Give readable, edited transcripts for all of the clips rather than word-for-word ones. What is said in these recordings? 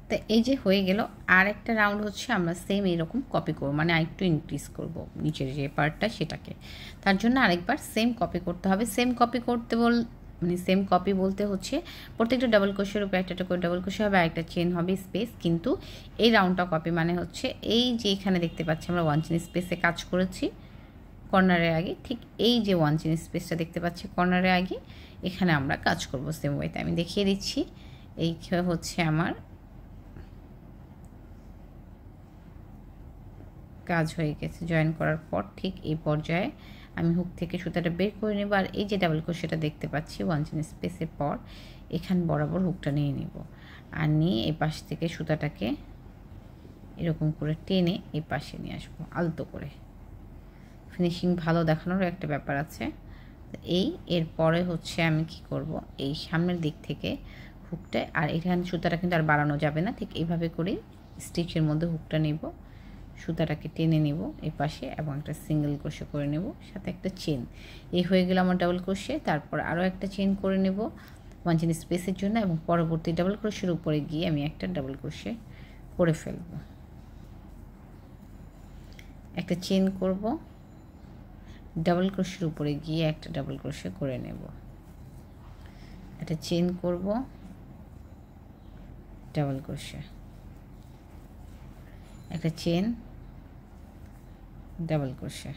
তো এই যে হয়ে গেল। আর একটা রাউন্ড হচ্ছে আমরা সেম এইরকম কপি করব, মানে আরেকটু ইনক্রিজ করব নিচের যে পার্টটা সেটাকে। তার জন্য আরেকবার সেম কপি করতে হবে। সেম কপি করতে মানে সেম কপি বলতে হচ্ছে প্রত্যেকটা ডাবল ক্রোশের উপরে একটা করে ডাবল ক্রোশে হবে, আর একটা চেন হবে স্পেস। কিন্তু এই রাউন্ডটা কপি মানে হচ্ছে এই যে এখানে দেখতে পাচ্ছি আমরা 1 চেন স্পেসে কাজ করেছি কর্নারের আগে, ঠিক এই যে 1 চেন স্পেসটা দেখতে পাচ্ছি কর্নারের আগে, এখানে আমরা কাজ করব সেম ওয়েতে। আমি দেখিয়ে দিচ্ছি। এই হচ্ছে আমার কাজ হয়ে গেছে। জয়েন করার পর ঠিক এই পর্যায়ে আমি হুক থেকে সুতাটা বের করে নেব, আর এই যে ডাবল ক্রোশেটা দেখতে পাচ্ছি 1 চেন স্পেসের পর এখান বরাবর হুকটা নিয়ে নেব, আর নিয়ে এই পাশ থেকে সুতাটাকে এরকম করে টেনে এই পাশে নিয়ে আসবো আলতো করে। ফিনিশিং ভালো দেখানোর একটা ব্যাপার আছে। এরপরে হচ্ছে আমি কি করব, এই সামনের দিক থেকে হুকটা, আর এখানে সুতাটা কিন্তু আর বাড়ানো যাবে না, ঠিক এইভাবে করেই স্টিচের মধ্যে হুকটা নেব, সুতাটাকে টেনে নেব এই পাশে এবং একটা সিঙ্গেল ক্রোশে করে নেব, সাথে একটা চেন। এই হয়ে গেল আমার ডাবল ক্রোশে। তারপর আরও একটা চেন করে নেব 1 চেন স্পেসের জন্য, এবং পরবর্তী ডাবল ক্রোশের উপরে গিয়ে আমি একটা ডাবল ক্রোশে করে ফেলব। একটা চেন করব, ডাবল ক্রোশের উপরে গিয়ে একটা ডাবল ক্রোশে করে নেব, একটা চেন করব, ডাবল ক্রোশে, একটা চেন, ডাবল ক্রোশে,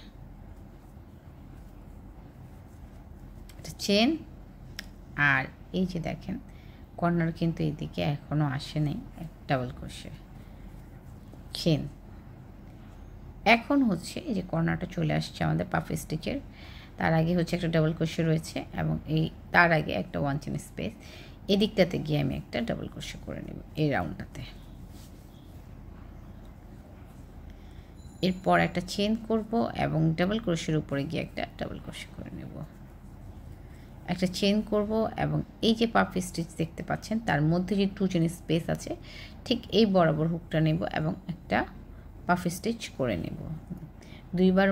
একটা চেন। আর এই যে দেখেন কর্নার কিন্তু এইদিকে এখনও আসেনি, ডাবল ক্রোশে, চেন। এখন হচ্ছে এই যে কর্নারটা চলে আসছে আমাদের পাফ স্টিচের, তার আগে হচ্ছে একটা ডাবল ক্রোশে রয়েছে, এবং এই তার আগে একটা 1 চেন স্পেস। এদিকটাতে গিয়ে আমি একটা ডাবল ক্রোশে করে নেব এই রাউন্ডটাতে। এরপর একটা চেন করব এবং ডাবল ক্রোশের উপরে গিয়ে একটা ডাবল ক্রোশে করে নেব, একটা চেন করব, এবং এই যে পাফ স্টিচ দেখতে পাচ্ছেন তার মধ্যে যে 2 চেন স্পেস আছে ঠিক এই বরাবর হুকটা নেব এবং একটা পাফ স্টিচ করে নেব। দুইবার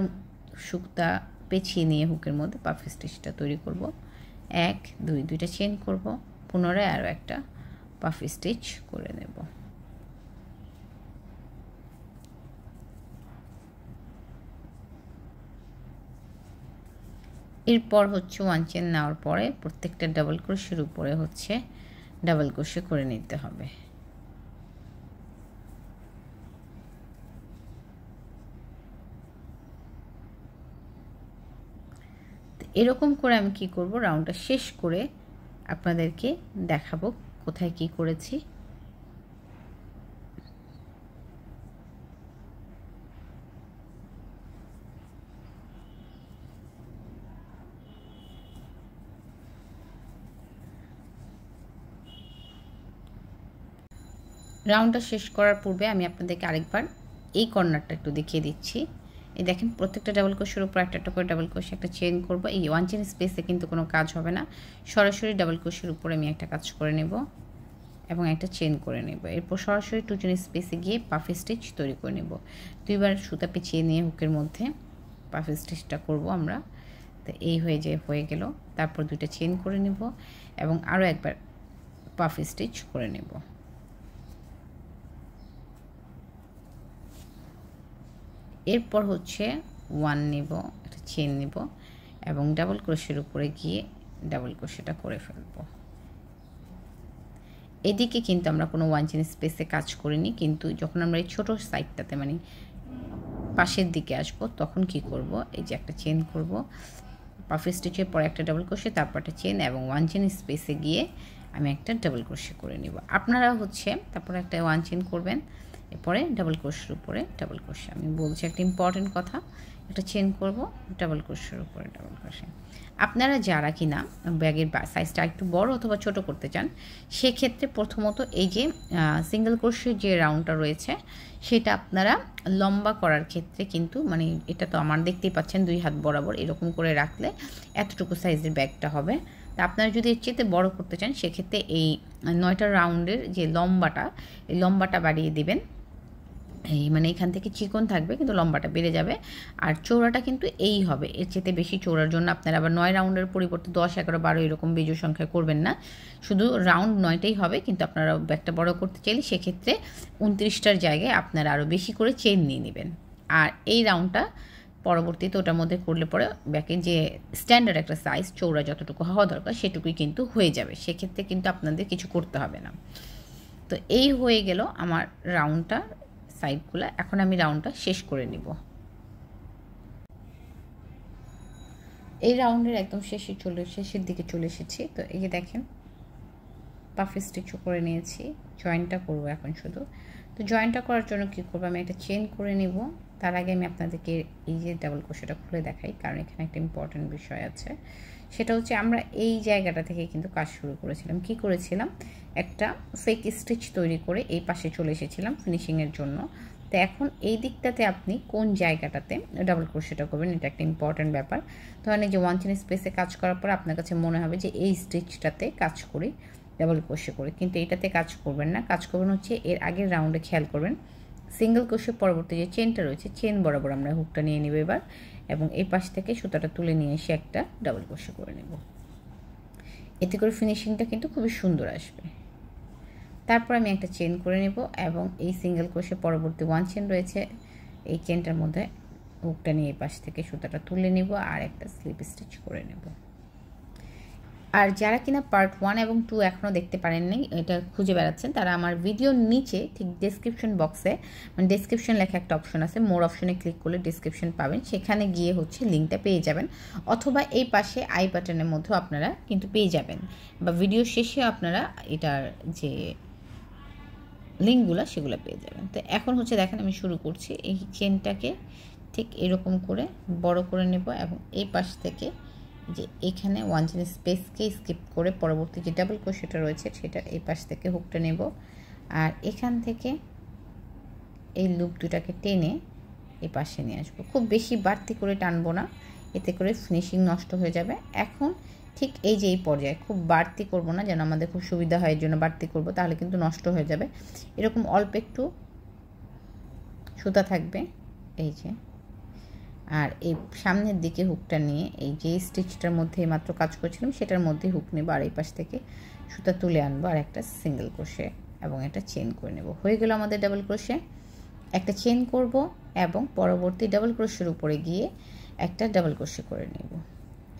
সুতা পেঁচিয়ে নিয়ে হুকের মধ্যে পাফ স্টিচটা তৈরি করব। 1 2 দুইটা চেন করব, পুনরায় আরও একটা পাফ স্টিচ করে নেব। এরপর হচ্ছে 1 চেন নেওয়ার পরে প্রত্যেকটা ডাবল ক্রোশের উপরে হচ্ছে ডাবল ক্রোশে করে নিতে হবে। এরকম করে আমি কি করব, রাউন্ডটা শেষ করে আপনাদেরকে দেখাবো কোথায় কি করেছি। রাউন্ডটা শেষ করার পূর্বে আমি আপনাদেরকে আরেকবার এই কর্নারটা একটু দেখিয়ে দিচ্ছি। এই দেখেন প্রত্যেকটা ডাবল ক্রোশের উপর একটা একটা করে ডাবল ক্রোশে একটা চেন করব। এই 1 চেন স্পেসে কিন্তু কোনো কাজ হবে না, সরাসরি ডাবল ক্রোশের উপরে আমি একটা কাজ করে নেব এবং একটা চেন করে নেব। এরপর সরাসরি 2 চেন স্পেসে গিয়ে পাফ স্টিচ তৈরি করে নেব। দুইবার সুতা পেঁচিয়ে নিয়ে হুকের মধ্যে পাফ স্টিচটা করব আমরা। তো এই হয়ে গেল। তারপর 2টা চেন করে নেব এবং আরও একবার পাফ স্টিচ করে নেব। এরপর হচ্ছে 1 নেব, একটা চেন নেব এবং ডাবল ক্রোশের উপরে গিয়ে ডাবল ক্রোশেটা করে ফেলব। এদিকে কিন্তু আমরা কোনো 1 চেন স্পেসে কাজ করিনি, কিন্তু যখন আমরা এই ছোটো সাইডটাতে মানে পাশের দিকে আসব তখন কি করব, এই যে একটা চেন করব, পাফ স্টিচের পরে একটা ডাবল ক্রোশে, তারপর একটা চেন এবং 1 চেন স্পেসে গিয়ে আমি একটা ডাবল ক্রোশে করে নেব। আপনারা হচ্ছে তারপরে একটা 1 চেন করবেন, এরপরে ডাবল ক্রোশের উপরে ডাবল ক্রোশে। আমি বলছি একটা ইম্পর্টেন্ট কথা, একটা চেন করব, ডাবল ক্রোশের উপরে ডাবল ক্রোশে। আপনারা যারা কিনা ব্যাগের সাইজটা একটু বড় অথবা ছোট করতে চান, সেক্ষেত্রে প্রথমত এই যে সিঙ্গেল ক্রোশের যে রাউন্ডটা রয়েছে সেটা আপনারা লম্বা করার ক্ষেত্রে কিন্তু মানে এটা তো আমার দেখতেই পাচ্ছেন 2 হাত বরাবর এরকম করে রাখলে এতটুকু সাইজের ব্যাগটা হবে। তা আপনারা যদি এর চেয়ে বড় করতে চান সেক্ষেত্রে এই 9টা রাউন্ডের যে লম্বাটা, এই লম্বাটা বাড়িয়ে দিবেন এই মানে এখান থেকে চিকন থাকবে কিন্তু লম্বাটা বেড়ে যাবে। আর চৌড়াটা কিন্তু এই হবে, এর চেয়ে বেশি চৌড়ার জন্য আপনারা আবার 9 রাউন্ডের পরিবর্তে 10, 11, 12 এরকম বিজোড় সংখ্যা করবেন না, শুধু রাউন্ড 9টাই হবে। কিন্তু আপনারা ব্যাগটা বড় করতে চাইলে সেক্ষেত্রে 29টার জায়গায় আপনারা আরও বেশি করে চেন নিয়ে নেবেন। আর এই রাউন্ডটা পরবর্তীতে ওটার মধ্যে করলে পরে ব্যাগের যে স্ট্যান্ডার্ড একটা সাইজ চৌড়া যতটুকু হওয়া দরকার সেটুকুই কিন্তু হয়ে যাবে, সেক্ষেত্রে কিন্তু আপনাদের কিছু করতে হবে না। তো এই হয়ে গেল আমার রাউন্ডটা সাইডগুলো। এখন আমি রাউন্ডটা শেষ করে নিব। এই রাউন্ডের একদম শেষের দিকে চলে এসেছি। তো এই যে দেখেন পাফ স্টিচও করে নিয়েছি, জয়েন্টটা করব এখন শুধু। তো জয়েন্টটা করার জন্য কী করবো, আমি একটা চেন করে নিব। তার আগে আমি আপনাদেরকে এই যে ডাবল ক্রোশেটা খুলে দেখাই, কারণ এখানে একটা ইম্পর্টেন্ট বিষয় আছে। সেটা হচ্ছে আমরা এই জায়গাটা থেকে কিন্তু কাজ শুরু করেছিলাম। কি করেছিলাম, একটা ফেক স্টিচ তৈরি করে এই পাশে চলে এসেছিলাম ফিনিশিংয়ের জন্য। তো এখন এই দিকটাতে আপনি কোন জায়গাটাতে ডাবল ক্রোশেটা করবেন, এটা একটা ইম্পর্টেন্ট ব্যাপার। ধরেন এই যে 1 চেন স্পেসে কাজ করার পর আপনার কাছে মনে হবে যে এই স্টিচটাতে কাজ করি ডাবল ক্রোশে করে, কিন্তু এটাতে কাজ করবেন না। কাজ করবেন হচ্ছে এর আগের রাউন্ডে, খেয়াল করবেন সিঙ্গেল ক্রোশে পরবর্তী যে চেনটা রয়েছে চেন বরাবর আমরা হুকটা নিয়ে নেব এবার, এবং এই পাশ থেকে সুতাটা তুলে নিয়ে এসে একটা ডাবল ক্রোশে করে নেব। এতে করে ফিনিশিংটা কিন্তু খুবই সুন্দর আসবে। তারপর আমি একটা চেন করে নেব এবং এই সিঙ্গেল ক্রোশে পরবর্তী 1 চেন রয়েছে, এই চেনটার মধ্যে হুকটা নিয়ে এই পাশ থেকে সুতাটা তুলে নেব আর একটা স্লিপ স্টিচ করে নেব। আর যারা কিনা পার্ট 1 এবং 2 এখনও দেখতে পারেননি, এটা খুঁজে বেড়াচ্ছেন, তারা আমার ভিডিওর নিচে ঠিক ডেসক্রিপশন বক্সে, মানে ডেসক্রিপশন লেখা একটা অপশন আছে, মোর অপশনে ক্লিক করলে ডেসক্রিপশন পাবেন, সেখানে গিয়ে হচ্ছে লিঙ্কটা পেয়ে যাবেন। অথবা এই পাশে আই বাটনের মধ্যেও আপনারা কিন্তু পেয়ে যাবেন, বা ভিডিও শেষে আপনারা এটার যে লিঙ্কগুলো সেগুলো পেয়ে যাবেন। তো এখন হচ্ছে দেখেন আমি শুরু করছি, এই চেনটাকে ঠিক এরকম করে বড় করে নেব এবং এই পাশ থেকে যে এখানে 1 চেন স্পেসকে স্কিপ করে পরবর্তী যে ডাবল ক্রোশেটা রয়েছে সেটা এই পাশ থেকে হুকটা নেব, আর এখান থেকে এই লুপ দুটাকে টেনে এই পাশে নিয়ে আসবো। খুব বেশি বাড়তি করে টানবো না, এতে করে ফিনিশিং নষ্ট হয়ে যাবে। এখন ঠিক এই যে এই পর্যায়ে খুব বাড়তি করব না, যেন আমাদের খুব সুবিধা হয়, এর জন্য বাড়তি করব, তাহলে কিন্তু নষ্ট হয়ে যাবে। এরকম অল্প একটু সুতা থাকবে এই যে, আর এই সামনের দিকে হুকটা নিয়ে এই যে স্টিচটার মধ্যে মাত্র কাজ করছিলাম সেটার মধ্যে হুক নেব, আর এই পাশ থেকে সুতা তুলে আনবো আর একটা সিঙ্গেল ক্রোশে এবং একটা চেন করে নেব। হয়ে গেল আমাদের ডাবল ক্রোশে। একটা চেন করব এবং পরবর্তী ডাবল ক্রোশের উপরে গিয়ে একটা ডাবল ক্রোশে করে নেব।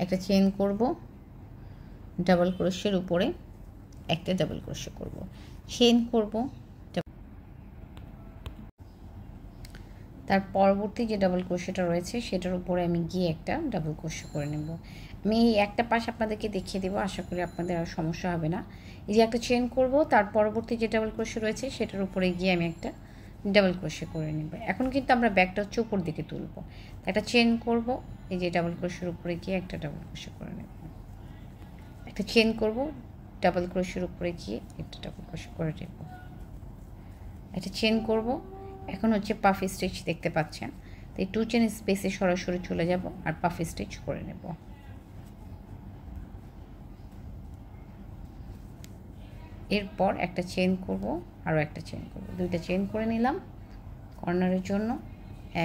একটা চেন করব, ডাবল ক্রোশের উপরে একটা ডাবল ক্রোশে করব, চেন করব, তার পরবর্তী যে ডাবল ক্রোশেটা রয়েছে সেটার উপরে আমি গিয়ে একটা ডাবল ক্রোশে করে নেব। আমি এই একটা পাশ আপনাদেরকে দেখিয়ে দেবো, আশা করি আপনাদের আর সমস্যা হবে না। এই যে একটা চেন করব, তার পরবর্তী যে ডাবল ক্রোশে রয়েছে সেটার উপরে গিয়ে আমি একটা ডাবল ক্রোশে করে নেব। এখন কিন্তু আমরা ব্যাগটা হচ্ছে উপর দিকে তুলব, একটা চেন করব, এই যে ডাবল ক্রোশের উপরে গিয়ে একটা ডাবল ক্রোশে করে নেব, একটা চেন করব, ডাবল ক্রোশের উপরে গিয়ে একটা ডাবল ক্রোশে করে নেব, একটা চেন করব। এখন হচ্ছে পাফ স্টিচ দেখতে পাচ্ছেন, তো এই 2 চেন স্পেসে সরাসরি চলে যাব আর পাফ স্টিচ করে নেব। এরপর একটা চেন করব, আরও একটা চেন করব, 2টা চেন করে নিলাম কর্নারের জন্য,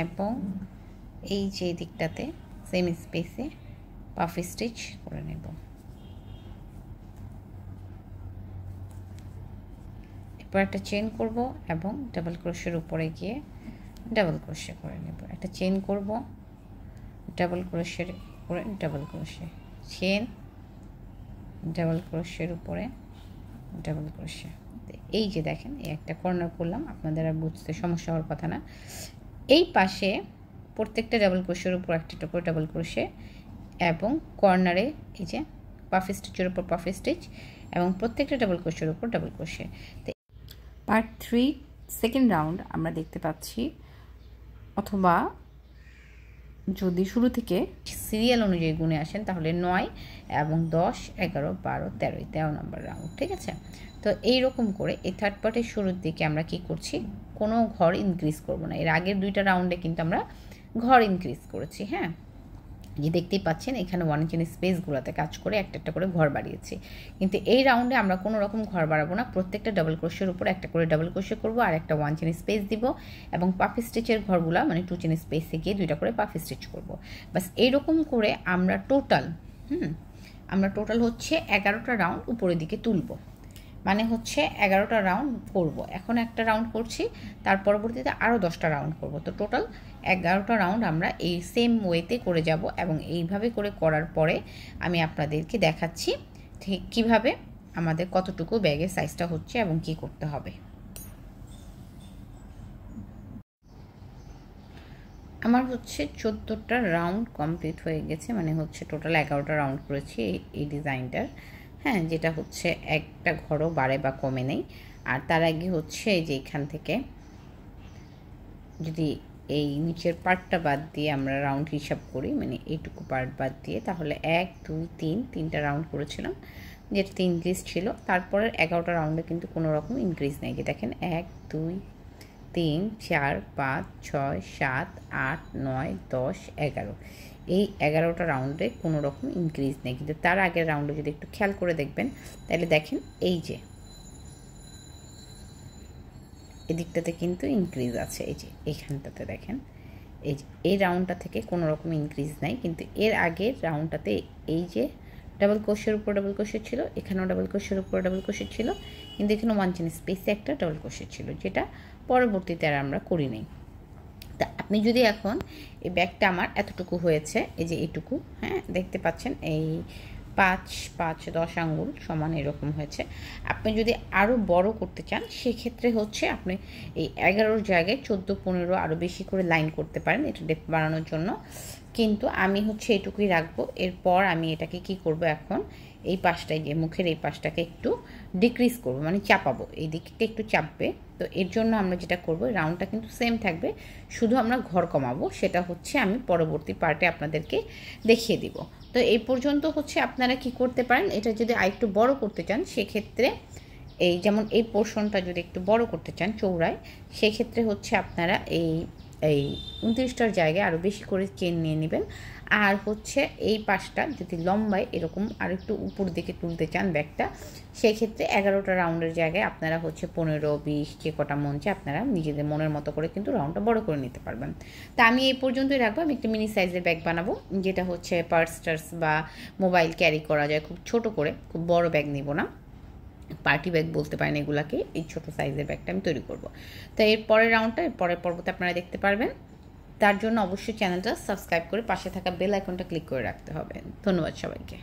এবং এই যে দিকটাতে সেম স্পেসে পাফ স্টিচ করে নেব। এরপর একটা চেন করব এবং ডাবল ক্রোশের উপরে গিয়ে ডাবল ক্রোশে করে নেব, একটা চেন করব, ডাবল ক্রোশের উপরে ডাবল ক্রোশে, চেন, ডাবল ক্রোশের উপরে ডাবল ক্রোশে। এই যে দেখেন এই একটা কর্নার করলাম, আপনাদের আর বুঝতে সমস্যা হওয়ার কথা না। এই পাশে প্রত্যেকটা ডাবল ক্রোশের উপর একটা করে ডাবল ক্রোশে এবং কর্নারে এই যে পাফ স্টিচের উপর পাফ স্টিচ এবং প্রত্যেকটা ডাবল ক্রোশের উপর double crochet. Part 3 second round আমরা দেখতে পাচ্ছি, অথবা যদি শুরু থেকে সিরিয়াল অনুযায়ী গুণে আসেন তাহলে 9 এবং 10, 11, 12, 13 নম্বর রাউন্ড, ঠিক আছে। তো এইরকম করে এই থার্ড পার্টের শুরুর দিকে আমরা কি করছি, কোনো ঘর ইনক্রিজ করব না। এর আগের 2টা রাউন্ডে কিন্তু আমরা ঘর ইনক্রিজ করেছি, হ্যাঁ। যে দেখতেই পাচ্ছেন এখানে 1 ইঞ্চি স্পেসগুলোতে কাজ করে একটা একটা করে ঘর বাড়িয়েছি। কিন্তু এই রাউন্ডে আমরা কোনো রকম ঘর বাড়াবো না, প্রত্যেকটা ডাবল ক্রোশের উপর একটা করে ডাবল ক্রোশে করব আর একটা 1 চেন স্পেস দিব এবং পাফ স্টিচের ঘরগুলো মানে 2 চেন স্পেসে গিয়ে 2টা করে পাফ স্টিচ করব। বাস এইরকম করে আমরা টোটাল হচ্ছে 11টা রাউন্ড উপরের দিকে তুলব, মানে হচ্ছে 11টা রাউন্ড করব। এখন একটা রাউন্ড করছি, তার পরবর্তীতে আরও 10টা রাউন্ড করব। তো টোটাল 11টা রাউন্ড আমরা এই সেম ওয়েতে করে যাব এবং এইভাবে করে করার পরে আমি আপনাদেরকে দেখাচ্ছি ঠিক কীভাবে আমাদের কতটুকু ব্যাগের সাইজটা হচ্ছে এবং কি করতে হবে। আমার হচ্ছে 14টা রাউন্ড কমপ্লিট হয়ে গেছে, মানে হচ্ছে টোটাল 11টা রাউন্ড করেছি এই ডিজাইনটার। হ্যাঁ, যেটা হচ্ছে একটা ঘরও বাড়ে বা কমে নেই। আর তার আগে হচ্ছে এই যে এখান থেকে যদি এই নিচের পার্টটা বাদ দিয়ে আমরা রাউন্ড হিসাব করি, মানে এইটুকু পার্ট বাদ দিয়ে, তাহলে 1 2 3 3টা রাউন্ড করেছিলাম, যেটাতে ইনক্রিজ ছিল। তারপরের 11টা রাউন্ডে কিন্তু কোনো রকম ইনক্রিজ নেই। যে দেখেন 1 2 3 4 5 6 7 8 9 10 11, এই 11টা রাউন্ডে কোনো রকম ইনক্রিজ নেই। কিন্তু তার আগের রাউন্ডে যদি একটু খেয়াল করে দেখবেন তাহলে দেখেন এই যে এদিকটাতে কিন্তু ইনক্রিজ আছে, এই যে এইখানটাতে দেখেন এই যে এই রাউন্ডটা থেকে কোনো রকম ইনক্রিজ নাই। কিন্তু এর আগের রাউন্ডটাতে এই যে ডাবল ক্রোশের উপর ডাবল ক্রোশে ছিল, এখানেও ডাবল ক্রোশের উপর ডাবল ক্রোশে ছিল, কিন্তু এখানে 1 চেন স্পেসে একটা ডাবল ক্রোশে ছিল, যেটা পরবর্তীতে আর আমরা করি নাই। তা আপনি যদি এখন এই ব্যাগটা আমার এতটুকু হয়েছে, এই যে এইটুকু, হ্যাঁ দেখতে পাচ্ছেন এই 5 5 10 আঙ্গুল সমান এরকম হয়েছে। আপনি যদি আরও বড় করতে চান সেক্ষেত্রে হচ্ছে আপনি এই 11 জায়গায় 14 15 আরও বেশি করে লাইন করতে পারেন এটা ডেপথ বাড়ানোর জন্য। কিন্তু আমি হচ্ছে এটুকুই রাখবো। এরপর আমি এটাকে কি করব, এখন এই পাশটায় যে মুখের এই পাশটাকে একটু ডিক্রিজ করব, মানে চাপাবো, এই দিকটা একটু চাপবে। তো এর জন্য আমরা যেটা করব, রাউন্ডটা কিন্তু সেম থাকবে, শুধু আমরা ঘর কমাবো, সেটা হচ্ছে আমি পরবর্তী পার্টে আপনাদেরকে দেখিয়ে দিব। তো এই পর্যন্ত হচ্ছে আপনারা কি করতে পারেন, এটা যদি আরেকটু বড় করতে চান সেক্ষেত্রে এই যেমন এই পোর্শনটা যদি একটু বড় করতে চান চৌড়ায়, সেক্ষেত্রে হচ্ছে আপনারা এই 29টার জায়গায় আরও বেশি করে চেন নিয়ে নেবেন। আর হচ্ছে এই পাশটা যদি লম্বায় এরকম আর একটু উপর দিকে তুলতে চান ব্যাগটা, সেক্ষেত্রে 11টা রাউন্ডের জায়গায় আপনারা হচ্ছে 15 20 যে কটা মন চায় আপনারা নিজেদের মনের মতো করে কিন্তু রাউন্ডটা বড় করে নিতে পারবেন। তা আমি এই পর্যন্তই রাখবো। আমি একটা মিনি সাইজের ব্যাগ বানাবো, যেটা হচ্ছে পার্স টার্স বা মোবাইল ক্যারি করা যায় খুব ছোট করে, খুব বড় ব্যাগ নিব না, পার্টি ব্যাগ বলতে পারেন এগুলাকে। এই ছোটো সাইজের ব্যাগটা আমি তৈরি করব। তো এর পরের রাউন্ডটা এর পরের পর্বতে আপনারা দেখতে পারবেন। তার জন্য অবশ্যই চ্যানেলটা সাবস্ক্রাইব করে পাশে থাকা বেল আইকনটা ক্লিক করে রাখতে হবে। ধন্যবাদ সবাইকে।